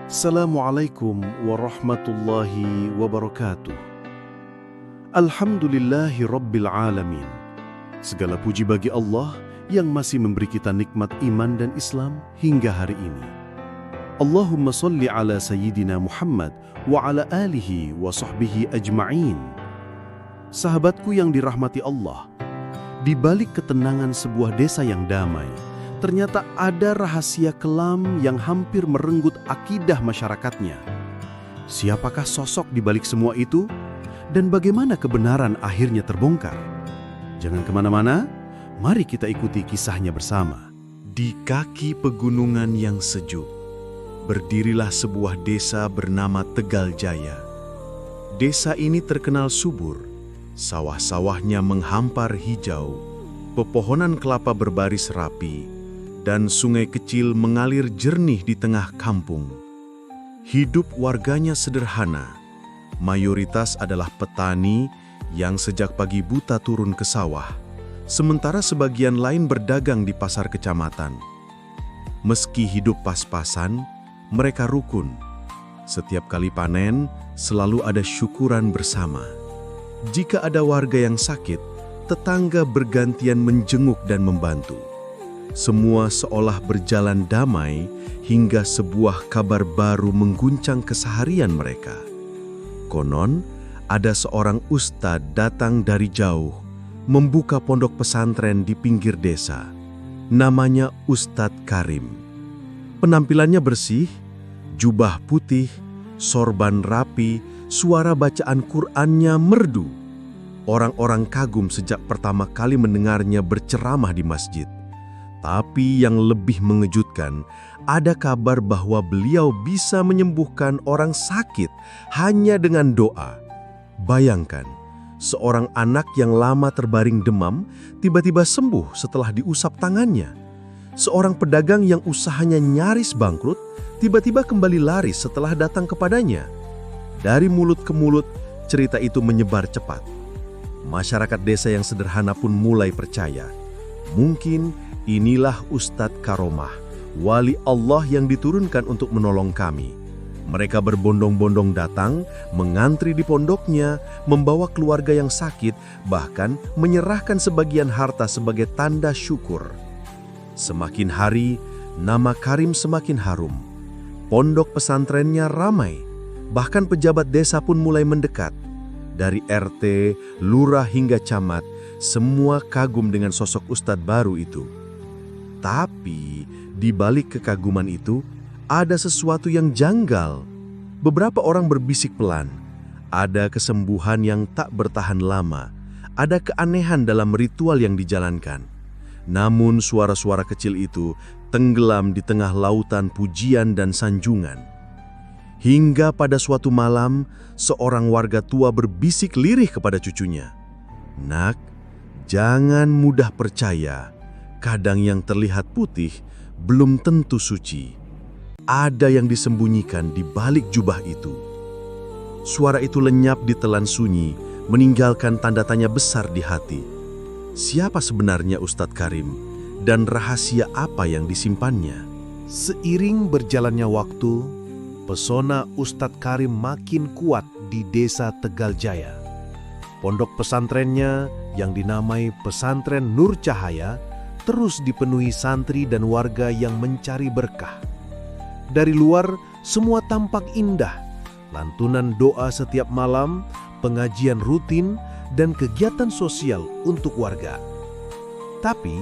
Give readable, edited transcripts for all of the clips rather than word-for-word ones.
Assalamualaikum warahmatullahi wabarakatuh. Alhamdulillahi rabbil alamin. Segala puji bagi Allah yang masih memberi kita nikmat iman dan Islam hingga hari ini. Allahumma salli ala Sayyidina Muhammad wa ala alihi wa sahbihi ajma'in. Sahabatku yang dirahmati Allah, di balik ketenangan sebuah desa yang damai, ternyata ada rahasia kelam yang hampir merenggut akidah masyarakatnya. Siapakah sosok di balik semua itu? Dan bagaimana kebenaran akhirnya terbongkar? Jangan kemana-mana, mari kita ikuti kisahnya bersama. Di kaki pegunungan yang sejuk, berdirilah sebuah desa bernama Tegal Jaya. Desa ini terkenal subur, sawah-sawahnya menghampar hijau, pepohonan kelapa berbaris rapi, dan sungai kecil mengalir jernih di tengah kampung. Hidup warganya sederhana. Mayoritas adalah petani yang sejak pagi buta turun ke sawah, sementara sebagian lain berdagang di pasar kecamatan. Meski hidup pas-pasan, mereka rukun. Setiap kali panen, selalu ada syukuran bersama. Jika ada warga yang sakit, tetangga bergantian menjenguk dan membantu. Semua seolah berjalan damai hingga sebuah kabar baru mengguncang keseharian mereka. Konon, ada seorang ustadz datang dari jauh, membuka pondok pesantren di pinggir desa. Namanya Ustadz Karim. Penampilannya bersih, jubah putih, sorban rapi, suara bacaan Qur'annya merdu. Orang-orang kagum sejak pertama kali mendengarnya berceramah di masjid. Tapi yang lebih mengejutkan, ada kabar bahwa beliau bisa menyembuhkan orang sakit hanya dengan doa. Bayangkan, seorang anak yang lama terbaring demam tiba-tiba sembuh setelah diusap tangannya. Seorang pedagang yang usahanya nyaris bangkrut tiba-tiba kembali laris setelah datang kepadanya. Dari mulut ke mulut, cerita itu menyebar cepat. Masyarakat desa yang sederhana pun mulai percaya. Mungkin inilah Ustadz Karomah, wali Allah yang diturunkan untuk menolong kami. Mereka berbondong-bondong datang, mengantri di pondoknya, membawa keluarga yang sakit, bahkan menyerahkan sebagian harta sebagai tanda syukur. Semakin hari, nama Karim semakin harum. Pondok pesantrennya ramai, bahkan pejabat desa pun mulai mendekat. Dari RT, lurah hingga camat, semua kagum dengan sosok Ustadz baru itu. Tapi di balik kekaguman itu, ada sesuatu yang janggal. Beberapa orang berbisik pelan. Ada kesembuhan yang tak bertahan lama. Ada keanehan dalam ritual yang dijalankan. Namun suara-suara kecil itu tenggelam di tengah lautan pujian dan sanjungan. Hingga pada suatu malam, seorang warga tua berbisik lirih kepada cucunya. "Nak, jangan mudah percaya. Kadang yang terlihat putih belum tentu suci. Ada yang disembunyikan di balik jubah itu." Suara itu lenyap di telan sunyi, meninggalkan tanda tanya besar di hati. Siapa sebenarnya Ustadz Karim dan rahasia apa yang disimpannya? Seiring berjalannya waktu, pesona Ustadz Karim makin kuat di desa Tegal Jaya. Pondok pesantrennya yang dinamai Pesantren Nur Cahaya terus dipenuhi santri dan warga yang mencari berkah. Dari luar, semua tampak indah. Lantunan doa setiap malam, pengajian rutin, dan kegiatan sosial untuk warga. Tapi,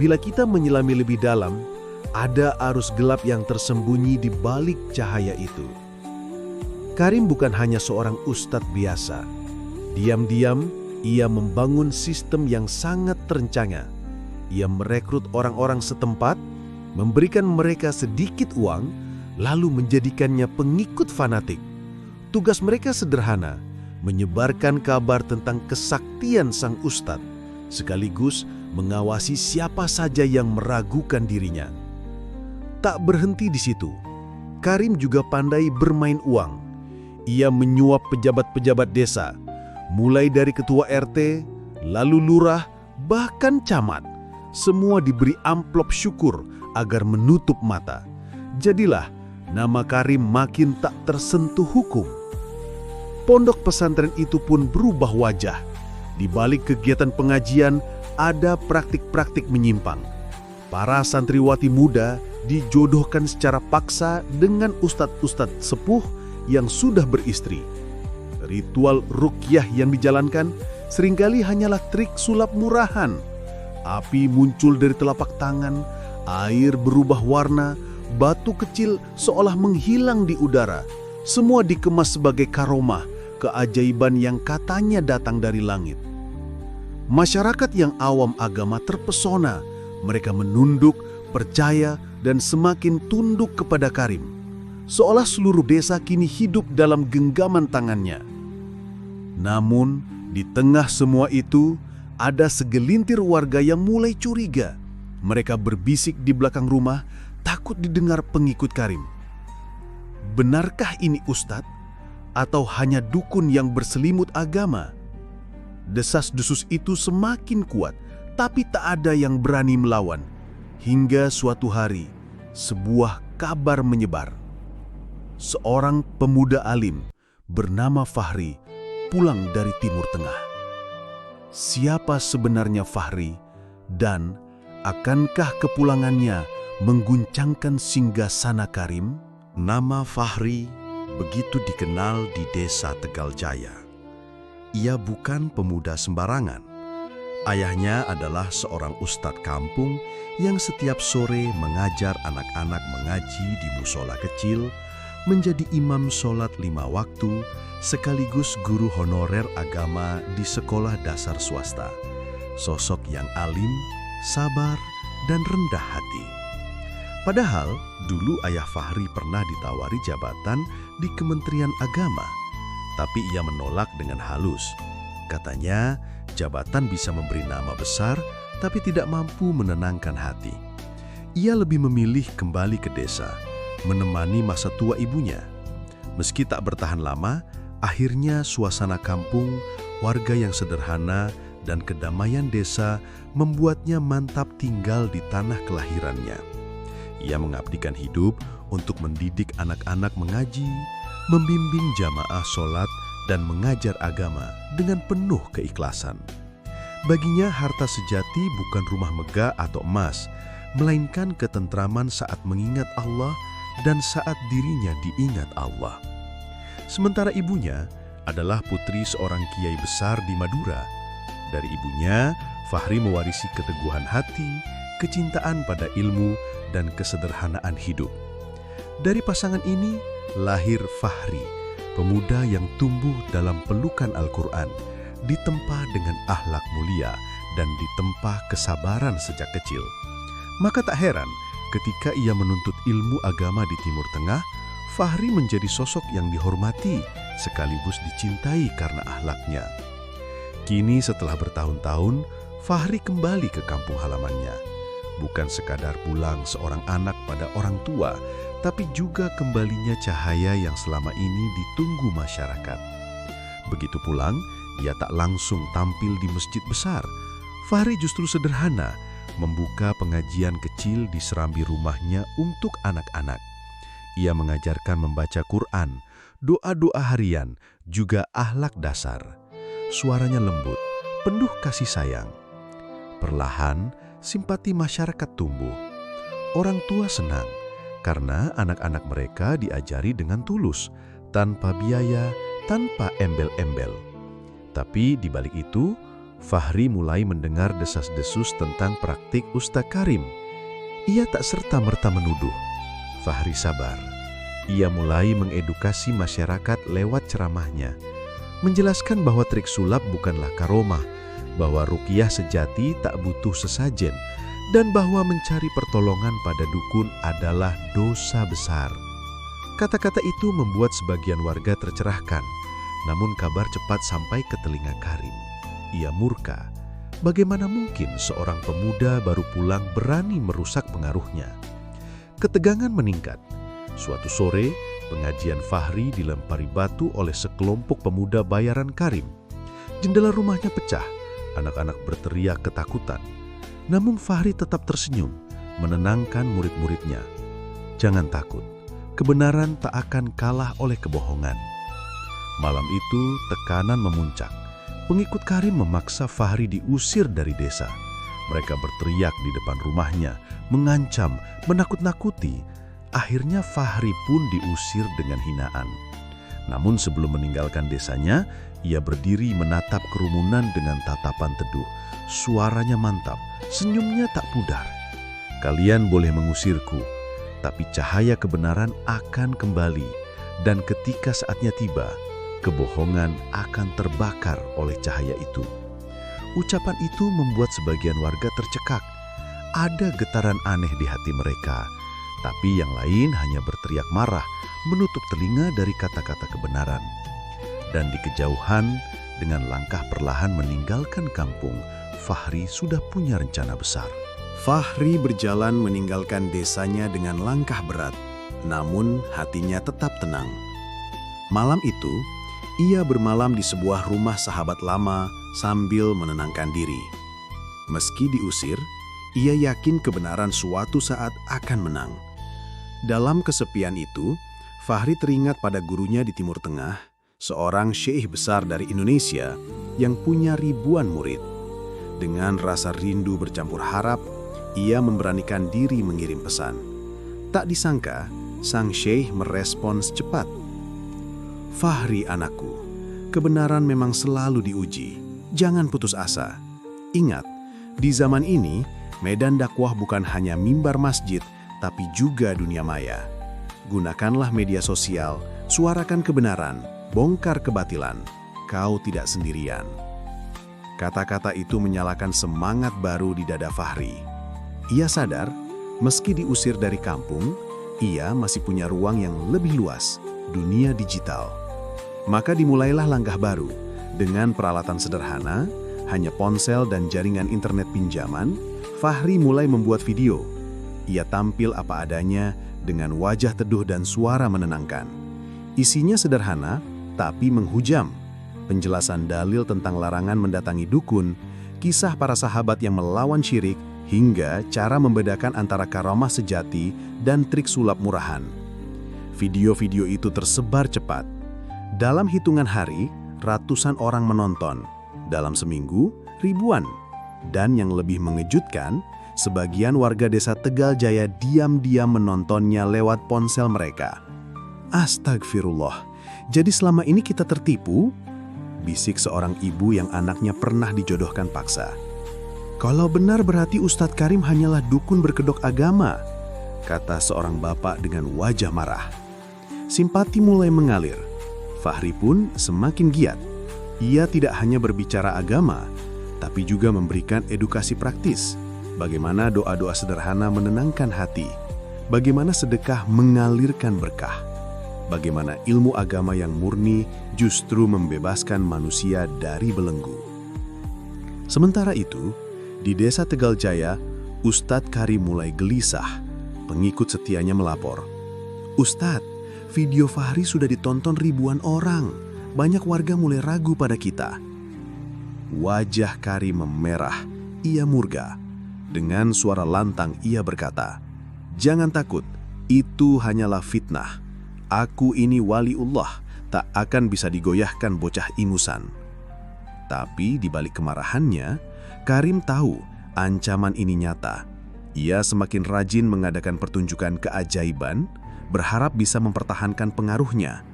bila kita menyelami lebih dalam, ada arus gelap yang tersembunyi di balik cahaya itu. Karim bukan hanya seorang ustadz biasa. Diam-diam, ia membangun sistem yang sangat terencana. Ia merekrut orang-orang setempat, memberikan mereka sedikit uang, lalu menjadikannya pengikut fanatik. Tugas mereka sederhana, menyebarkan kabar tentang kesaktian sang ustadz, sekaligus mengawasi siapa saja yang meragukan dirinya. Tak berhenti di situ, Karim juga pandai bermain uang. Ia menyuap pejabat-pejabat desa, mulai dari ketua RT, lalu lurah, bahkan camat. Semua diberi amplop syukur agar menutup mata. Jadilah nama Karim makin tak tersentuh hukum. Pondok pesantren itu pun berubah wajah. Di balik kegiatan pengajian, ada praktik-praktik menyimpang. Para santriwati muda dijodohkan secara paksa dengan ustadz-ustadz sepuh yang sudah beristri. Ritual ruqyah yang dijalankan seringkali hanyalah trik sulap murahan. Api muncul dari telapak tangan, air berubah warna, batu kecil seolah menghilang di udara. Semua dikemas sebagai karomah, keajaiban yang katanya datang dari langit. Masyarakat yang awam agama terpesona. Mereka menunduk, percaya, dan semakin tunduk kepada Karim. Seolah seluruh desa kini hidup dalam genggaman tangannya. Namun, di tengah semua itu, ada segelintir warga yang mulai curiga. Mereka berbisik di belakang rumah, takut didengar pengikut Karim. Benarkah ini ustadz? Atau hanya dukun yang berselimut agama? Desas-desus itu semakin kuat, tapi tak ada yang berani melawan. Hingga suatu hari, sebuah kabar menyebar. Seorang pemuda alim bernama Fahri pulang dari Timur Tengah. Siapa sebenarnya Fahri dan akankah kepulangannya mengguncangkan singgasana Karim? Nama Fahri begitu dikenal di desa Tegaljaya. Ia bukan pemuda sembarangan. Ayahnya adalah seorang ustadz kampung yang setiap sore mengajar anak-anak mengaji di musola kecil, menjadi imam sholat 5 waktu, sekaligus guru honorer agama di sekolah dasar swasta. Sosok yang alim, sabar, dan rendah hati. Padahal, dulu ayah Fahri pernah ditawari jabatan di Kementerian Agama, tapi ia menolak dengan halus. Katanya, jabatan bisa memberi nama besar, tapi tidak mampu menenangkan hati. Ia lebih memilih kembali ke desa, menemani masa tua ibunya. Meski tak bertahan lama, akhirnya suasana kampung, warga yang sederhana, dan kedamaian desa membuatnya mantap tinggal di tanah kelahirannya. Ia mengabdikan hidup untuk mendidik anak-anak mengaji, membimbing jamaah sholat, dan mengajar agama dengan penuh keikhlasan. Baginya harta sejati bukan rumah megah atau emas, melainkan ketentraman saat mengingat Allah dan saat dirinya diingat Allah. Sementara ibunya adalah putri seorang kiai besar di Madura. Dari ibunya, Fahri mewarisi keteguhan hati, kecintaan pada ilmu, dan kesederhanaan hidup. Dari pasangan ini lahir Fahri, pemuda yang tumbuh dalam pelukan Al-Quran, ditempa dengan akhlak mulia, dan ditempa kesabaran sejak kecil. Maka tak heran ketika ia menuntut ilmu agama di Timur Tengah, Fahri menjadi sosok yang dihormati sekaligus dicintai karena akhlaknya. Kini setelah bertahun-tahun, Fahri kembali ke kampung halamannya. Bukan sekadar pulang seorang anak pada orang tua, tapi juga kembalinya cahaya yang selama ini ditunggu masyarakat. Begitu pulang, ia tak langsung tampil di masjid besar. Fahri justru sederhana, membuka pengajian kecil di serambi rumahnya untuk anak-anak. Ia mengajarkan membaca Quran, doa-doa harian, juga akhlak dasar. Suaranya lembut, penuh kasih sayang. Perlahan, simpati masyarakat tumbuh. Orang tua senang karena anak-anak mereka diajari dengan tulus, tanpa biaya, tanpa embel-embel. Tapi di balik itu, Fahri mulai mendengar desas-desus tentang praktik Ustaz Karim. Ia tak serta-merta menuduh. Fahri sabar. Ia mulai mengedukasi masyarakat lewat ceramahnya, menjelaskan bahwa trik sulap bukanlah karomah, bahwa ruqyah sejati tak butuh sesajen, dan bahwa mencari pertolongan pada dukun adalah dosa besar. Kata-kata itu membuat sebagian warga tercerahkan, namun kabar cepat sampai ke telinga Karim. Ia murka. Bagaimana mungkin seorang pemuda baru pulang berani merusak pengaruhnya? Ketegangan meningkat. Suatu sore, pengajian Fahri dilempari batu oleh sekelompok pemuda bayaran Karim. Jendela rumahnya pecah. Anak-anak berteriak ketakutan. Namun Fahri tetap tersenyum, menenangkan murid-muridnya. Jangan takut, kebenaran tak akan kalah oleh kebohongan. Malam itu tekanan memuncak. Pengikut Karim memaksa Fahri diusir dari desa. Mereka berteriak di depan rumahnya, mengancam, menakut-nakuti. Akhirnya Fahri pun diusir dengan hinaan. Namun sebelum meninggalkan desanya, ia berdiri menatap kerumunan dengan tatapan teduh. Suaranya mantap, senyumnya tak pudar. Kalian boleh mengusirku, tapi cahaya kebenaran akan kembali. Dan ketika saatnya tiba, kebohongan akan terbakar oleh cahaya itu. Ucapan itu membuat sebagian warga tercekak. Ada getaran aneh di hati mereka, tapi yang lain hanya berteriak marah, menutup telinga dari kata-kata kebenaran. Dan di kejauhan, dengan langkah perlahan meninggalkan kampung, Fahri sudah punya rencana besar. Fahri berjalan meninggalkan desanya dengan langkah berat, namun hatinya tetap tenang. Malam itu, ia bermalam di sebuah rumah sahabat lama sambil menenangkan diri. Meski diusir, ia yakin kebenaran suatu saat akan menang. Dalam kesepian itu, Fahri teringat pada gurunya di Timur Tengah, seorang syekh besar dari Indonesia yang punya ribuan murid. Dengan rasa rindu bercampur harap, ia memberanikan diri mengirim pesan. Tak disangka, sang syekh merespons cepat. "Fahri anakku, kebenaran memang selalu diuji. Jangan putus asa. Ingat, di zaman ini, medan dakwah bukan hanya mimbar masjid, tapi juga dunia maya. Gunakanlah media sosial, suarakan kebenaran, bongkar kebatilan. Kau tidak sendirian." Kata-kata itu menyalakan semangat baru di dada Fahri. Ia sadar, meski diusir dari kampung, ia masih punya ruang yang lebih luas, dunia digital. Maka dimulailah langkah baru. Dengan peralatan sederhana, hanya ponsel dan jaringan internet pinjaman, Fahri mulai membuat video. Ia tampil apa adanya dengan wajah teduh dan suara menenangkan. Isinya sederhana, tapi menghujam. Penjelasan dalil tentang larangan mendatangi dukun, kisah para sahabat yang melawan syirik, hingga cara membedakan antara karamah sejati dan trik sulap murahan. Video-video itu tersebar cepat. Dalam hitungan hari, ratusan orang menonton. Dalam seminggu, ribuan. Dan yang lebih mengejutkan, sebagian warga desa Tegal Jaya diam-diam menontonnya lewat ponsel mereka. Astagfirullah, jadi selama ini kita tertipu? Bisik seorang ibu yang anaknya pernah dijodohkan paksa. Kalau benar berarti Ustadz Karim hanyalah dukun berkedok agama, kata seorang bapak dengan wajah marah. Simpati mulai mengalir. Fahri pun semakin giat. Ia tidak hanya berbicara agama, tapi juga memberikan edukasi praktis. Bagaimana doa-doa sederhana menenangkan hati. Bagaimana sedekah mengalirkan berkah. Bagaimana ilmu agama yang murni justru membebaskan manusia dari belenggu. Sementara itu, di desa Tegal Jaya, Ustadz Karim mulai gelisah. Pengikut setianya melapor, "Ustadz, video Fahri sudah ditonton ribuan orang. Banyak warga mulai ragu pada kita." Wajah Karim memerah, ia murka. Dengan suara lantang ia berkata, "Jangan takut, itu hanyalah fitnah. Aku ini waliullah, tak akan bisa digoyahkan bocah ingusan." Tapi di balik kemarahannya, Karim tahu ancaman ini nyata. Ia semakin rajin mengadakan pertunjukan keajaiban, berharap bisa mempertahankan pengaruhnya.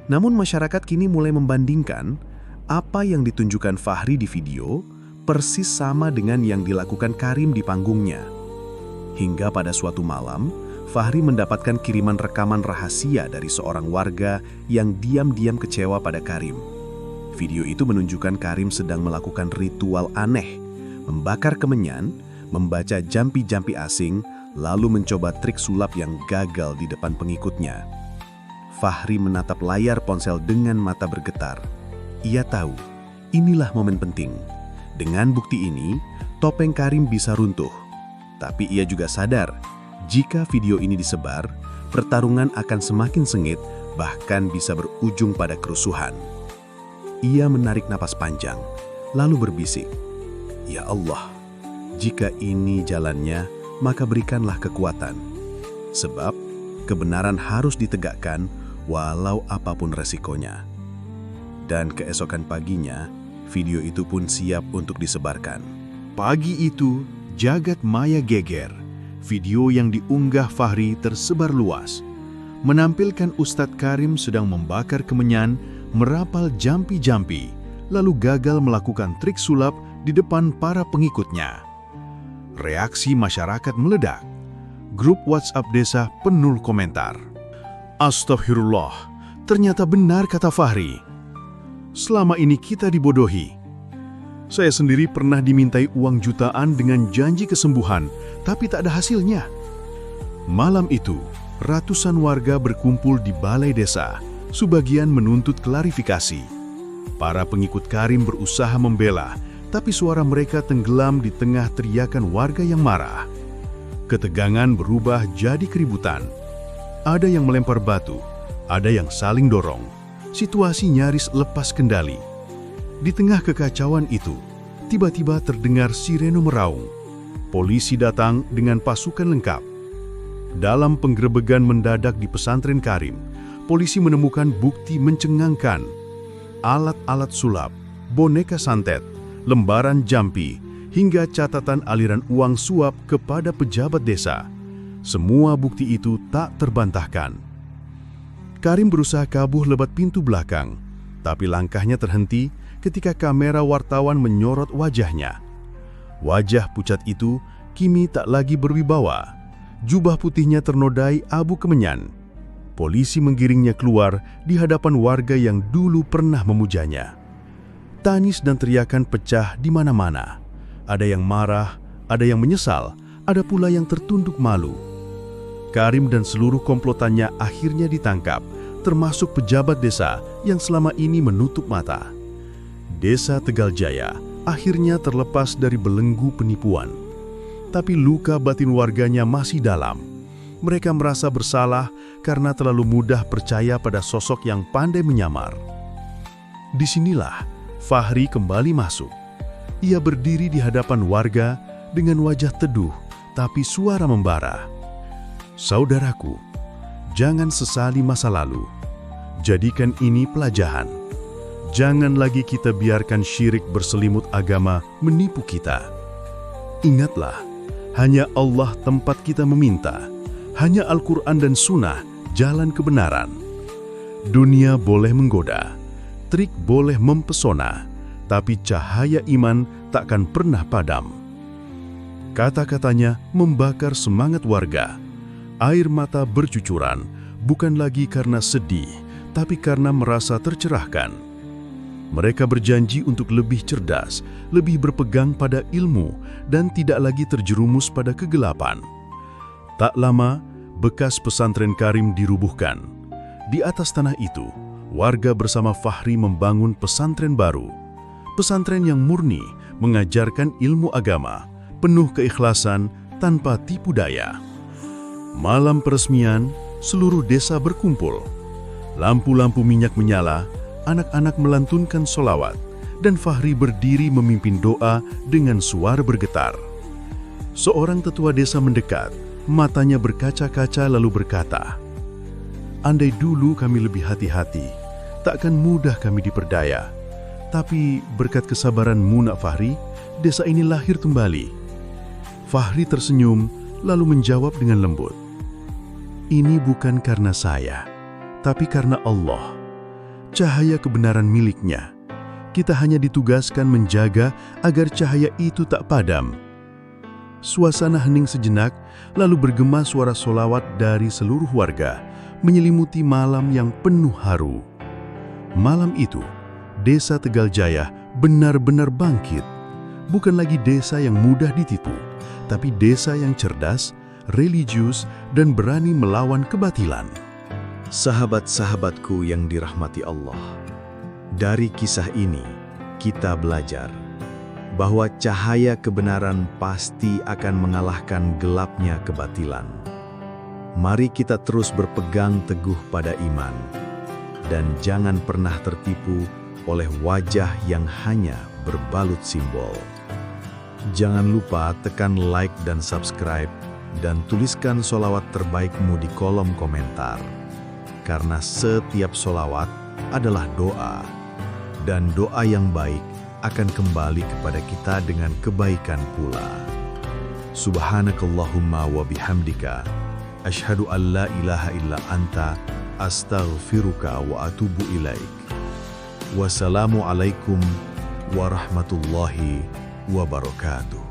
Namun masyarakat kini mulai membandingkan apa yang ditunjukkan Fahri di video persis sama dengan yang dilakukan Karim di panggungnya. Hingga pada suatu malam, Fahri mendapatkan kiriman rekaman rahasia dari seorang warga yang diam-diam kecewa pada Karim. Video itu menunjukkan Karim sedang melakukan ritual aneh, membakar kemenyan, membaca jampi-jampi asing, lalu mencoba trik sulap yang gagal di depan pengikutnya. Fahri menatap layar ponsel dengan mata bergetar. Ia tahu, inilah momen penting. Dengan bukti ini, topeng Karim bisa runtuh. Tapi ia juga sadar, jika video ini disebar, pertarungan akan semakin sengit, bahkan bisa berujung pada kerusuhan. Ia menarik napas panjang, lalu berbisik, "Ya Allah, jika ini jalannya, maka berikanlah kekuatan. Sebab kebenaran harus ditegakkan walau apapun resikonya. Dan keesokan paginya, video itu pun siap untuk disebarkan. Pagi itu, jagat maya geger. Video yang diunggah Fahri tersebar luas, menampilkan Ustadz Karim sedang membakar kemenyan, merapal jampi-jampi, lalu gagal melakukan trik sulap di depan para pengikutnya. Reaksi masyarakat meledak. Grup WhatsApp desa penuh komentar. Astagfirullah, ternyata benar kata Fahri. Selama ini kita dibodohi. Saya sendiri pernah dimintai uang jutaan dengan janji kesembuhan, tapi tak ada hasilnya. Malam itu, ratusan warga berkumpul di balai desa, sebagian menuntut klarifikasi. Para pengikut Karim berusaha membela, tapi suara mereka tenggelam di tengah teriakan warga yang marah. Ketegangan berubah jadi keributan. Ada yang melempar batu, ada yang saling dorong. Situasi nyaris lepas kendali. Di tengah kekacauan itu, tiba-tiba terdengar sirene meraung. Polisi datang dengan pasukan lengkap. Dalam penggerebegan mendadak di pesantren Karim, polisi menemukan bukti mencengangkan. Alat-alat sulap, boneka santet, lembaran jampi, hingga catatan aliran uang suap kepada pejabat desa. Semua bukti itu tak terbantahkan. Karim berusaha kabur lewat pintu belakang, tapi langkahnya terhenti ketika kamera wartawan menyorot wajahnya. Wajah pucat itu kini tak lagi berwibawa. Jubah putihnya ternodai abu kemenyan. Polisi menggiringnya keluar di hadapan warga yang dulu pernah memujanya. Tangis dan teriakan pecah di mana-mana. Ada yang marah, ada yang menyesal, ada pula yang tertunduk malu. Karim dan seluruh komplotannya akhirnya ditangkap, termasuk pejabat desa yang selama ini menutup mata. Desa Tegal Jaya akhirnya terlepas dari belenggu penipuan. Tapi luka batin warganya masih dalam. Mereka merasa bersalah karena terlalu mudah percaya pada sosok yang pandai menyamar. Disinilah Fahri kembali masuk. Ia berdiri di hadapan warga dengan wajah teduh tapi suara membara. Saudaraku, jangan sesali masa lalu. Jadikan ini pelajaran. Jangan lagi kita biarkan syirik berselimut agama menipu kita. Ingatlah, hanya Allah tempat kita meminta. Hanya Al-Quran dan Sunnah jalan kebenaran. Dunia boleh menggoda, trik boleh mempesona, tapi cahaya iman takkan pernah padam. Kata-katanya membakar semangat warga. Air mata bercucuran, bukan lagi karena sedih, tapi karena merasa tercerahkan. Mereka berjanji untuk lebih cerdas, lebih berpegang pada ilmu, dan tidak lagi terjerumus pada kegelapan. Tak lama, bekas pesantren Karim dirubuhkan. Di atas tanah itu, warga bersama Fahri membangun pesantren baru. Pesantren yang murni, mengajarkan ilmu agama, penuh keikhlasan, tanpa tipu daya. Malam peresmian, seluruh desa berkumpul. Lampu-lampu minyak menyala, anak-anak melantunkan sholawat, dan Fahri berdiri memimpin doa dengan suara bergetar. Seorang tetua desa mendekat, matanya berkaca-kaca lalu berkata, "Andai dulu kami lebih hati-hati, takkan mudah kami diperdaya. Tapi berkat kesabaranmu Nak Fahri, desa ini lahir kembali." Fahri tersenyum lalu menjawab dengan lembut, "Ini bukan karena saya, tapi karena Allah. Cahaya kebenaran miliknya. Kita hanya ditugaskan menjaga agar cahaya itu tak padam." Suasana hening sejenak, lalu bergema suara sholawat dari seluruh warga, menyelimuti malam yang penuh haru. Malam itu, desa Tegal Jaya benar-benar bangkit. Bukan lagi desa yang mudah ditipu, tapi desa yang cerdas, religius, dan berani melawan kebatilan. Sahabat-sahabatku yang dirahmati Allah, dari kisah ini kita belajar bahwa cahaya kebenaran pasti akan mengalahkan gelapnya kebatilan. Mari kita terus berpegang teguh pada iman dan jangan pernah tertipu oleh wajah yang hanya berbalut simbol. Jangan lupa tekan like dan subscribe dan tuliskan solawat terbaikmu di kolom komentar. Karena setiap solawat adalah doa, dan doa yang baik akan kembali kepada kita dengan kebaikan pula. Subhanakallahumma wa bihamdika, asyhadu an la ilaha illa anta, astaghfiruka wa atubu ilaik. Wassalamualaikum warahmatullahi wabarakatuh.